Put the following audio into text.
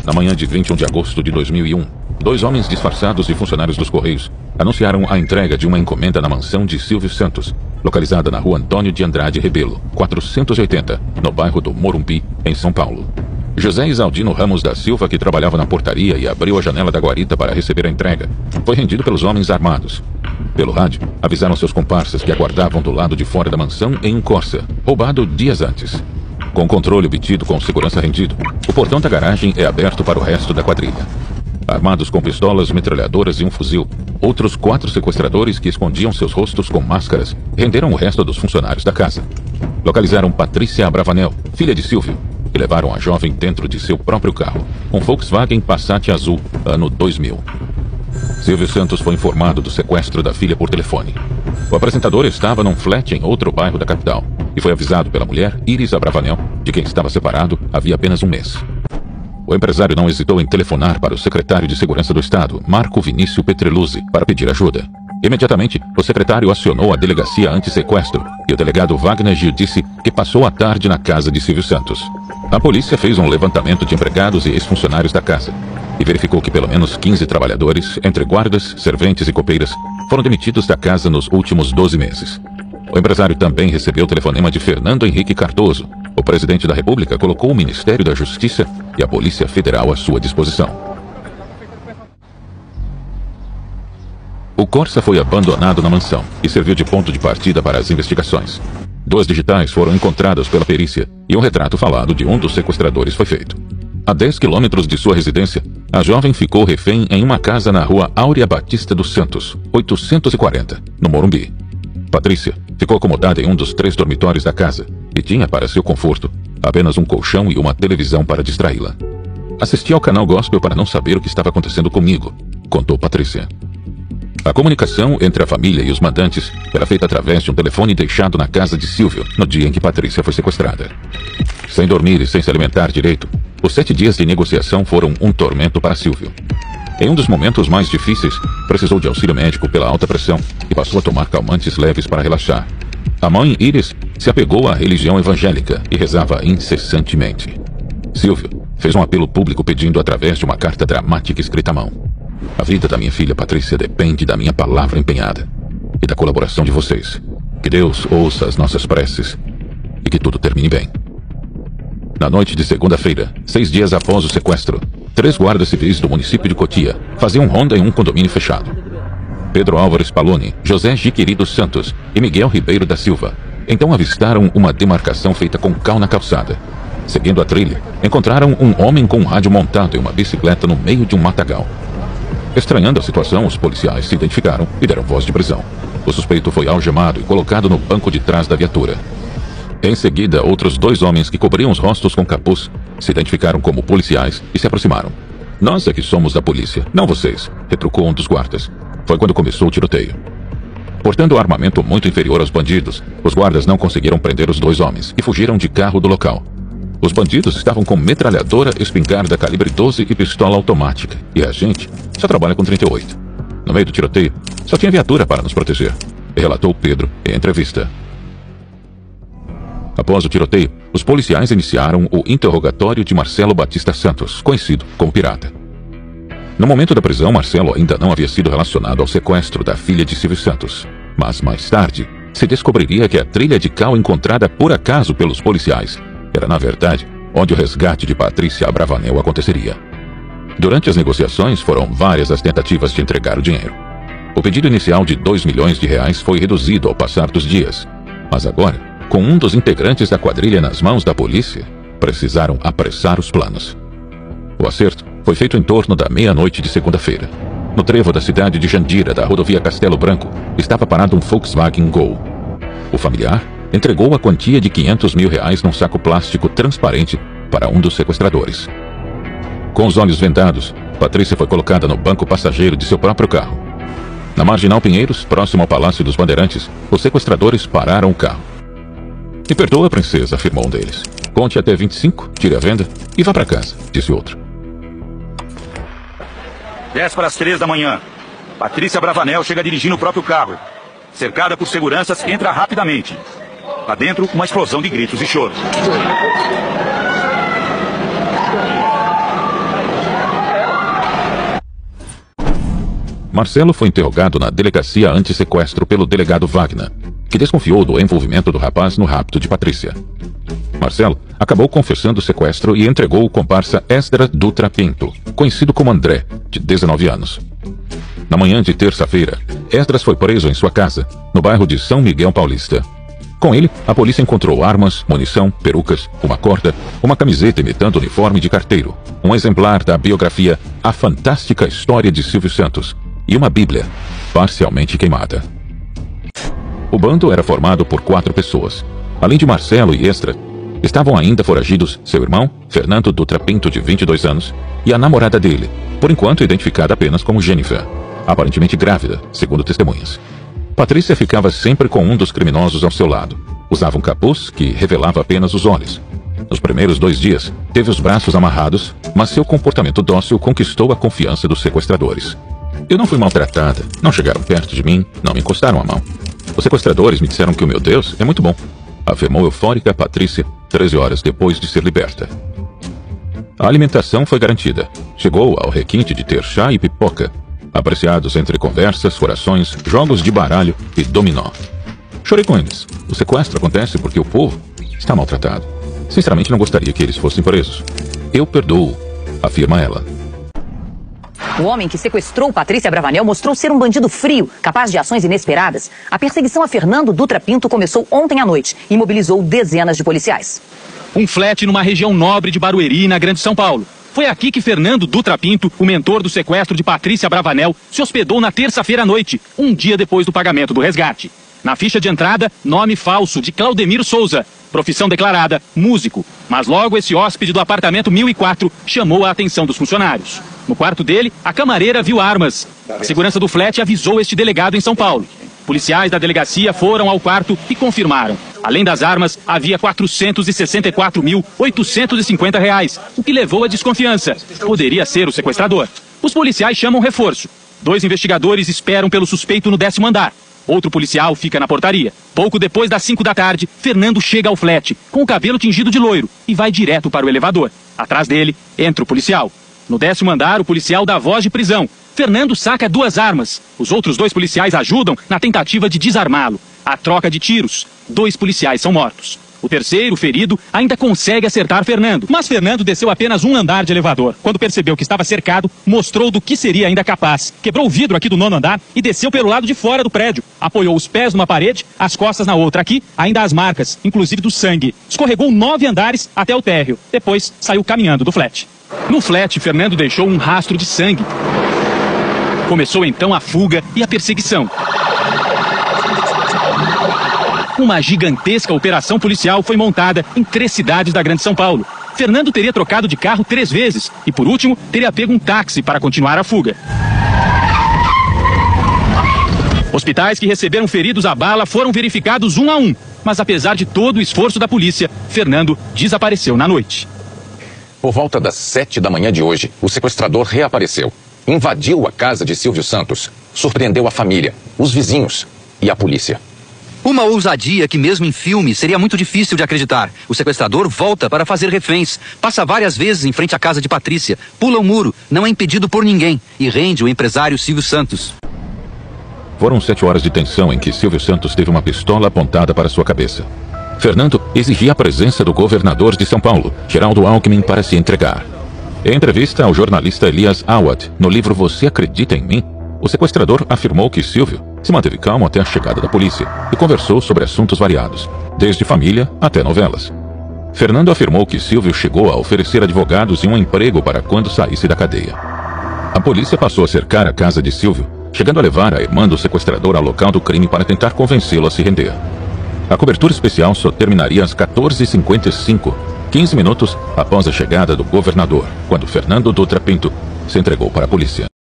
Na manhã de 21 de agosto de 2001, dois homens disfarçados de funcionários dos Correios anunciaram a entrega de uma encomenda na mansão de Silvio Santos, localizada na rua Antônio de Andrade Rebelo, 480, no bairro do Morumbi, em São Paulo. José Isaldino Ramos da Silva, que trabalhava na portaria e abriu a janela da guarita para receber a entrega, foi rendido pelos homens armados. Pelo rádio, avisaram seus comparsas que aguardavam do lado de fora da mansão em um Corsa, roubado dias antes. Com o controle obtido com segurança rendido, o portão da garagem é aberto para o resto da quadrilha. Armados com pistolas, metralhadoras e um fuzil, outros 4 sequestradores que escondiam seus rostos com máscaras renderam o resto dos funcionários da casa. Localizaram Patrícia Abravanel, filha de Silvio, e levaram a jovem dentro de seu próprio carro, um Volkswagen Passat azul, ano 2000. Silvio Santos foi informado do sequestro da filha por telefone. O apresentador estava num flat em outro bairro da capital e foi avisado pela mulher Iris Abravanel, de quem estava separado havia apenas um mês. O empresário não hesitou em telefonar para o secretário de Segurança do Estado, Marco Vinícius Petreluzzi, para pedir ajuda. Imediatamente, o secretário acionou a delegacia anti-sequestro e o delegado Wagner Gil disse que passou a tarde na casa de Silvio Santos. A polícia fez um levantamento de empregados e ex-funcionários da casa e verificou que pelo menos 15 trabalhadores, entre guardas, serventes e copeiras, foram demitidos da casa nos últimos 12 meses. O empresário também recebeu o telefonema de Fernando Henrique Cardoso. O presidente da República colocou o Ministério da Justiça e a Polícia Federal à sua disposição. O Corsa foi abandonado na mansão e serviu de ponto de partida para as investigações. 2 digitais foram encontradas pela perícia e um retrato falado de um dos sequestradores foi feito. A 10 quilômetros de sua residência, a jovem ficou refém em uma casa na rua Áurea Batista dos Santos, 840, no Morumbi. Patrícia ficou acomodada em um dos 3 dormitórios da casa e tinha para seu conforto apenas um colchão e uma televisão para distraí-la. Assisti ao canal Gospel para não saber o que estava acontecendo comigo, contou Patrícia. A comunicação entre a família e os mandantes era feita através de um telefone deixado na casa de Silvio no dia em que Patrícia foi sequestrada. Sem dormir e sem se alimentar direito, os 7 dias de negociação foram um tormento para Silvio. Em um dos momentos mais difíceis, precisou de auxílio médico pela alta pressão e passou a tomar calmantes leves para relaxar. A mãe Iris se apegou à religião evangélica e rezava incessantemente. Silvio fez um apelo público pedindo através de uma carta dramática escrita à mão: a vida da minha filha Patrícia depende da minha palavra empenhada e da colaboração de vocês. Que Deus ouça as nossas preces e que tudo termine bem. Na noite de segunda-feira, 6 dias após o sequestro, 3 guardas civis do município de Cotia faziam ronda em um condomínio fechado. Pedro Álvares Paloni, José Giquiri dos Santos e Miguel Ribeiro da Silva então avistaram uma demarcação feita com cal na calçada. Seguindo a trilha, encontraram um homem com um rádio montado em uma bicicleta no meio de um matagal. Estranhando a situação, os policiais se identificaram e deram voz de prisão. O suspeito foi algemado e colocado no banco de trás da viatura. Em seguida, outros 2 homens que cobriam os rostos com capuz se identificaram como policiais e se aproximaram. Nós é que somos da polícia, não vocês, retrucou um dos guardas. Foi quando começou o tiroteio. Portando um armamento muito inferior aos bandidos, os guardas não conseguiram prender os 2 homens e fugiram de carro do local. Os bandidos estavam com metralhadora, espingarda calibre 12 e pistola automática, e a gente só trabalha com 38. No meio do tiroteio, só tinha viatura para nos proteger, relatou Pedro em entrevista. Após o tiroteio, os policiais iniciaram o interrogatório de Marcelo Batista Santos, conhecido como Pirata. No momento da prisão, Marcelo ainda não havia sido relacionado ao sequestro da filha de Silvio Santos, mas mais tarde se descobriria que a trilha de cal encontrada por acaso pelos policiais era, na verdade, onde o resgate de Patrícia Abravanel aconteceria. Durante as negociações, foram várias as tentativas de entregar o dinheiro. O pedido inicial de R$2 milhões foi reduzido ao passar dos dias, mas agora, com um dos integrantes da quadrilha nas mãos da polícia, precisaram apressar os planos. O acerto foi feito em torno da meia-noite de segunda-feira. No trevo da cidade de Jandira, da rodovia Castelo Branco, estava parado um Volkswagen Gol. O familiar entregou a quantia de R$500 mil num saco plástico transparente para um dos sequestradores. Com os olhos vendados, Patrícia foi colocada no banco passageiro de seu próprio carro. Na Marginal Pinheiros, próximo ao Palácio dos Bandeirantes, os sequestradores pararam o carro. Me perdoa, princesa, afirmou um deles. Conte até 25, tire a venda e vá para casa, disse outro. 10 para as 3 da manhã. Patrícia Abravanel chega dirigindo o próprio carro. Cercada por seguranças, entra rapidamente. Lá dentro, uma explosão de gritos e choros. Marcelo foi interrogado na delegacia anti-sequestro pelo delegado Wagner, que desconfiou do envolvimento do rapaz no rapto de Patrícia. Marcelo acabou confessando o sequestro e entregou o comparsa Esdras Dutra Pinto, conhecido como André, de 19 anos. Na manhã de terça-feira, Esdras foi preso em sua casa, no bairro de São Miguel Paulista. Com ele, a polícia encontrou armas, munição, perucas, uma corda, uma camiseta imitando o uniforme de carteiro, um exemplar da biografia A Fantástica História de Silvio Santos e uma bíblia, parcialmente queimada. O bando era formado por 4 pessoas. Além de Marcelo e Esdras, estavam ainda foragidos seu irmão, Fernando Dutra Pinto, de 22 anos, e a namorada dele, por enquanto identificada apenas como Jennifer, aparentemente grávida, segundo testemunhas. Patrícia ficava sempre com um dos criminosos ao seu lado. Usava um capuz que revelava apenas os olhos. Nos primeiros 2 dias, teve os braços amarrados, mas seu comportamento dócil conquistou a confiança dos sequestradores. Eu não fui maltratada, não chegaram perto de mim, não me encostaram a mão. Os sequestradores me disseram que o meu Deus é muito bom, afirmou eufórica Patrícia, 13 horas depois de ser liberta. A alimentação foi garantida. Chegou ao requinte de ter chá e pipoca, apreciados entre conversas, orações, jogos de baralho e dominó. Chorei com eles. O sequestro acontece porque o povo está maltratado. Sinceramente, não gostaria que eles fossem presos. Eu perdoo, afirma ela. O homem que sequestrou Patrícia Bravanel mostrou ser um bandido frio, capaz de ações inesperadas. A perseguição a Fernando Dutra Pinto começou ontem à noite e mobilizou dezenas de policiais. Um flat numa região nobre de Barueri, na Grande São Paulo. Foi aqui que Fernando Dutra Pinto, o mentor do sequestro de Patrícia Bravanel, se hospedou na terça-feira à noite, um dia depois do pagamento do resgate. Na ficha de entrada, nome falso de Claudemiro Souza, profissão declarada, músico. Mas logo esse hóspede do apartamento 1004 chamou a atenção dos funcionários. No quarto dele, a camareira viu armas. A segurança do flat avisou este delegado em São Paulo. Policiais da delegacia foram ao quarto e confirmaram. Além das armas, havia R$ 464.850, o que levou à desconfiança. Poderia ser o sequestrador. Os policiais chamam reforço. 2 investigadores esperam pelo suspeito no 10º andar. Outro policial fica na portaria. Pouco depois das 5 da tarde, Fernando chega ao flat, com o cabelo tingido de loiro, e vai direto para o elevador. Atrás dele, entra o policial. No 10º andar, o policial dá voz de prisão. Fernando saca 2 armas. Os outros 2 policiais ajudam na tentativa de desarmá-lo. Há troca de tiros. 2 policiais são mortos. O terceiro, ferido, ainda consegue acertar Fernando. Mas Fernando desceu apenas 1 andar de elevador. Quando percebeu que estava cercado, mostrou do que seria ainda capaz. Quebrou o vidro aqui do 9º andar e desceu pelo lado de fora do prédio. Apoiou os pés numa parede, as costas na outra. Aqui, ainda as marcas, inclusive do sangue. Escorregou 9 andares até o térreo. Depois, saiu caminhando do flat. No flat, Fernando deixou um rastro de sangue. Começou então a fuga e a perseguição. Uma gigantesca operação policial foi montada em 3 cidades da Grande São Paulo. Fernando teria trocado de carro 3 vezes e, por último, teria pego um táxi para continuar a fuga. Hospitais que receberam feridos à bala foram verificados 1 a 1. Mas, apesar de todo o esforço da polícia, Fernando desapareceu na noite. Por volta das 7 da manhã de hoje, o sequestrador reapareceu. Invadiu a casa de Silvio Santos, surpreendeu a família, os vizinhos e a polícia. Uma ousadia que mesmo em filme seria muito difícil de acreditar. O sequestrador volta para fazer reféns, passa várias vezes em frente à casa de Patrícia, pula o muro, não é impedido por ninguém e rende o empresário Silvio Santos. Foram 7 horas de tensão em que Silvio Santos teve uma pistola apontada para sua cabeça. Fernando exigia a presença do governador de São Paulo, Geraldo Alckmin, para se entregar. Em entrevista ao jornalista Elias Awad, no livro Você Acredita em Mim?, o sequestrador afirmou que Silvio se manteve calmo até a chegada da polícia e conversou sobre assuntos variados, desde família até novelas. Fernando afirmou que Silvio chegou a oferecer advogados e um emprego para quando saísse da cadeia. A polícia passou a cercar a casa de Silvio, chegando a levar a irmã do sequestrador ao local do crime para tentar convencê-lo a se render. A cobertura especial só terminaria às 14h55, 15 minutos após a chegada do governador, quando Fernando Dutra Pinto se entregou para a polícia.